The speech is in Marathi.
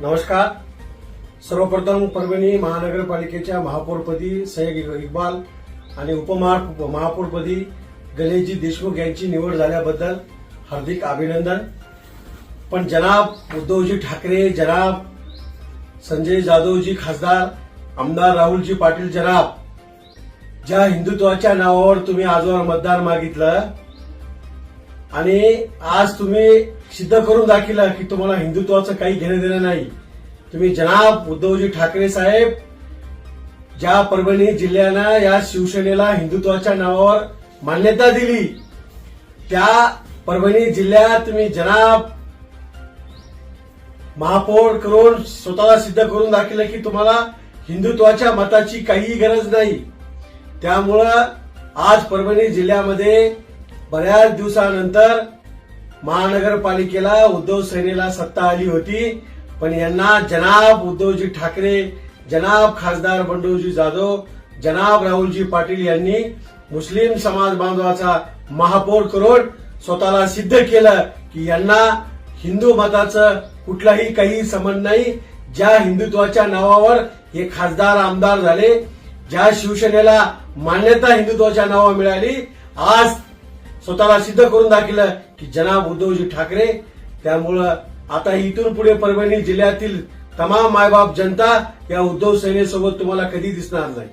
नमस्कार. सर्वप्रथम परभणी महानगरपालिकेच्या महापौरपदी सय्यद इक्बाल आणि उपमहापौरपदी गणेशजी देशमुख यांची निवड झाल्याबद्दल हार्दिक अभिनंदन. पण जनाब उद्धवजी ठाकरे, जनाब संजय जाधवजी खासदार, आमदार राहुलजी पाटील जनाब, ज्या हिंदुत्वाच्या नावावर तुम्ही आजवर मतदान मागितलं आणि आज तुम्ही सिद्ध करून दाखवलं की तुम्हाला हिंदुत्वाचं काही घेणं देणं नाही. तुम्ही जनाब उद्धवजी ठाकरे साहेब, ज्या परभणी जिल्ह्यानं या शिवसेनेला हिंदुत्वाच्या नावावर मान्यता दिली, त्या परभणी जिल्ह्यात तुम्ही जनाब महापौर करून स्वतःला सिद्ध करून दाखवलं की तुम्हाला हिंदुत्वाच्या मताची काही गरज नाही. त्यामुळं आज परभणी जिल्ह्यामध्ये बऱ्याच दिवसानंतर महानगरपालिकेला उद्धव सेनेला सत्ता आली होती, पण यांना जनाब उद्धवजी ठाकरे, जनाब खासदार बंडूजी जाधव, जनाब राहुलजी पाटील यांनी मुस्लिम समाज बांधवाचा महापौर करून स्वतःला सिद्ध केलं की यांना हिंदू मताचं कुठलाही काही संबंध नाही. ज्या हिंदुत्वाच्या नावावर हे खासदार आमदार झाले, ज्या शिवसेनेला मान्यता हिंदुत्वाच्या नावावर मिळाली, आज स्वतःला सिद्ध करून दाखवलं की जनाब उद्धवजी ठाकरे. त्यामुळं आता इथून पुढे परभणी जिल्ह्यातील तमाम मायबाप जनता या उद्धव सेनेसोबत तुम्हाला कधी दिसणार नाही.